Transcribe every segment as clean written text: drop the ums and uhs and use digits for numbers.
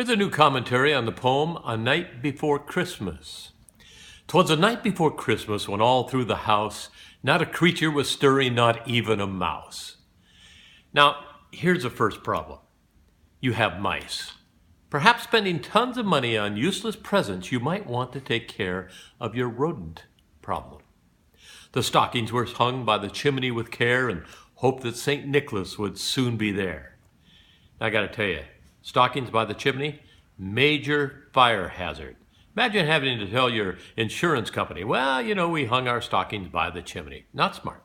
Here's a new commentary on the poem A Night Before Christmas. 'Twas a night before Christmas when all through the house not a creature was stirring, not even a mouse. Now, here's the first problem. You have mice. Perhaps spending tons of money on useless presents, you might want to take care of your rodent problem. The stockings were hung by the chimney with care and hoped that St. Nicholas would soon be there. I got to tell you, stockings by the chimney, major fire hazard. Imagine having to tell your insurance company, well, we hung our stockings by the chimney. Not smart.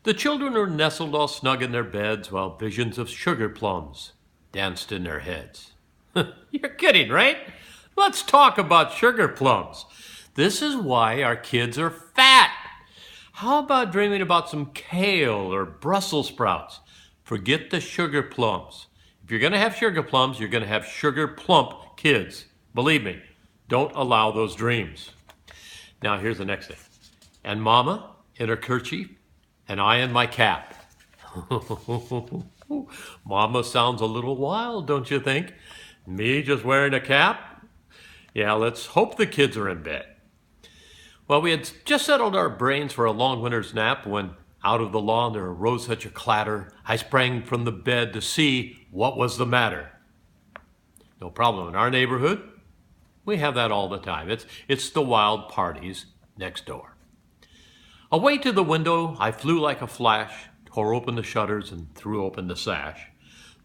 The children were nestled all snug in their beds while visions of sugar plums danced in their heads. You're kidding, right? Let's talk about sugar plums. This is why our kids are fat. How about dreaming about some kale or Brussels sprouts? Forget the sugar plums. If you're going to have sugar plums, you're going to have sugar plump kids. Believe me, don't allow those dreams. Now, here's the next thing. And Mama in her kerchief, and I in my cap. Mama sounds a little wild, don't you think? Me just wearing a cap? Yeah, let's hope the kids are in bed. Well, we had just settled our brains for a long winter's nap when out of the lawn there arose such a clatter. I sprang from the bed to see what was the matter. No problem in our neighborhood. We have that all the time. It's the wild parties next door. Away to the window, I flew like a flash, tore open the shutters and threw open the sash.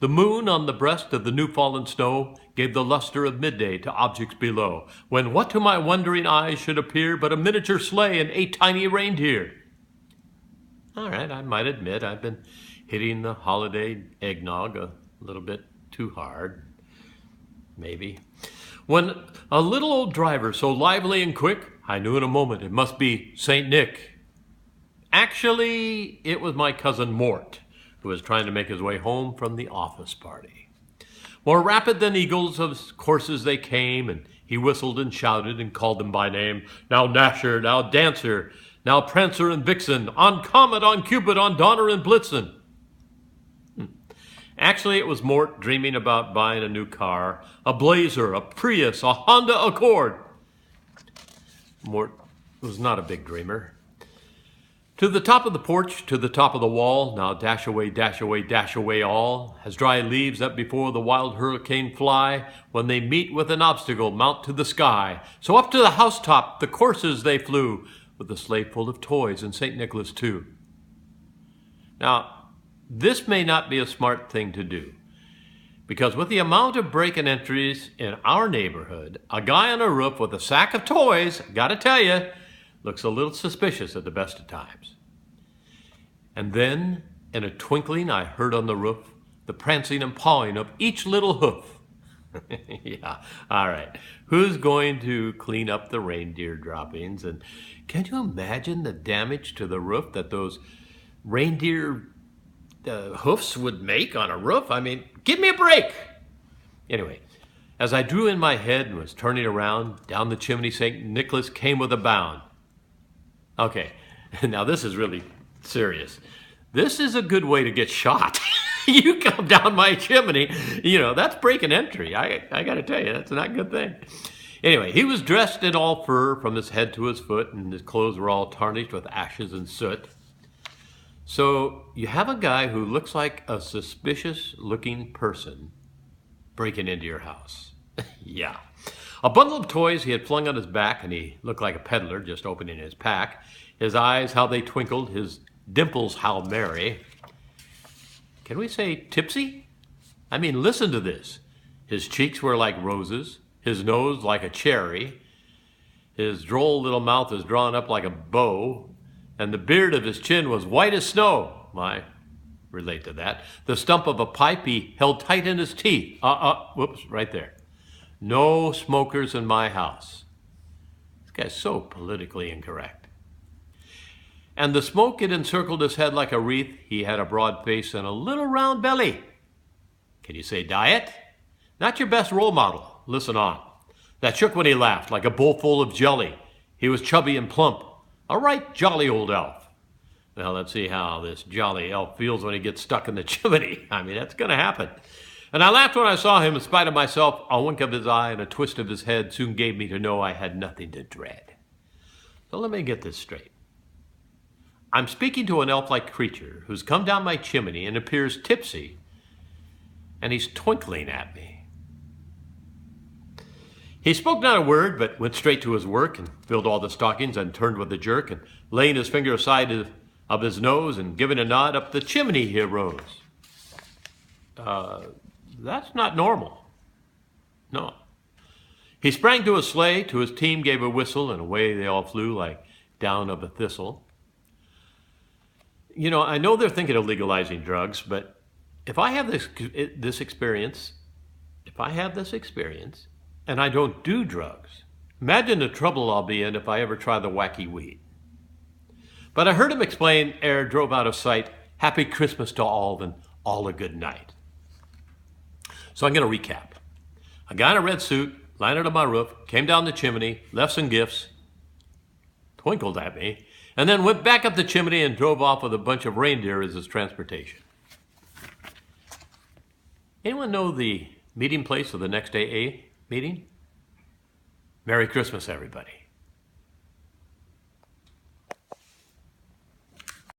The moon on the breast of the new-fallen snow gave the luster of midday to objects below, when what to my wondering eyes should appear but a miniature sleigh and 8 tiny reindeer. All right, I might admit I've been hitting the holiday eggnog a little bit too hard, maybe. When a little old driver so lively and quick, I knew in a moment it must be St. Nick. Actually, it was my cousin Mort, who was trying to make his way home from the office party. More rapid than eagles, of course, as they came, and he whistled and shouted and called them by name. Now Dasher, now Dancer, now Prancer and Vixen, on Comet, on Cupid, on Donner and Blitzen. Actually, it was Mort dreaming about buying a new car, a Blazer, a Prius, a Honda Accord. Mort was not a big dreamer. To the top of the porch, to the top of the wall, now dash away all, as dry leaves that before the wild hurricane fly, when they meet with an obstacle, mount to the sky. So up to the housetop, the coursers they flew, with a sleigh full of toys and St. Nicholas too. Now, this may not be a smart thing to do, because with the amount of break-in entries in our neighborhood, a guy on a roof with a sack of toys, gotta tell you, looks a little suspicious at the best of times. And then, in a twinkling, I heard on the roof the prancing and pawing of each little hoof. Yeah, all right. Who's going to clean up the reindeer droppings? And can you imagine the damage to the roof that those reindeer hoofs would make on a roof? I mean, give me a break. Anyway, as I drew in my head and was turning around, down the chimney St. Nicholas came with a bound. Okay, now this is really serious. This is a good way to get shot. You come down my chimney, that's breaking entry. I got to tell you, that's not a good thing. Anyway, he was dressed in all fur from his head to his foot, and his clothes were all tarnished with ashes and soot. So you have a guy who looks like a suspicious-looking person breaking into your house. Yeah. A bundle of toys he had flung on his back, and he looked like a peddler just opening his pack. His eyes, how they twinkled, his dimples, how merry. Can we say tipsy? I mean, listen to this. His cheeks were like roses, his nose like a cherry, his droll little mouth was drawn up like a bow, and the beard of his chin was white as snow. I relate to that. The stump of a pipe he held tight in his teeth. Whoops, right there. No smokers in my house. This guy's so politically incorrect. And the smoke, it encircled his head like a wreath. He had a broad face and a little round belly. Can you say diet? Not your best role model. Listen on. That shook when he laughed like a bowl full of jelly. He was chubby and plump. A right jolly old elf. Well, let's see how this jolly elf feels when he gets stuck in the chimney. I mean, that's going to happen. And I laughed when I saw him. In spite of myself, a wink of his eye and a twist of his head soon gave me to know I had nothing to dread. So let me get this straight. I'm speaking to an elf-like creature who's come down my chimney and appears tipsy, and he's twinkling at me. He spoke not a word, but went straight to his work and filled all the stockings and turned with a jerk, and laying his finger aside of his nose and giving a nod, up the chimney he arose. That's not normal. No. He sprang to his sleigh, to his team gave a whistle, and away they all flew like down of a thistle. You know, I know they're thinking of legalizing drugs, but if I have this experience, and I don't do drugs, imagine the trouble I'll be in if I ever try the wacky weed. But I heard him explain ere drove out of sight, Happy Christmas to all and all a good night. So I'm going to recap. A guy in a red suit landed on my roof, came down the chimney, left some gifts, twinkled at me, and then went back up the chimney and drove off with a bunch of reindeer as his transportation. Anyone know the meeting place for the next AA meeting? Merry Christmas, everybody.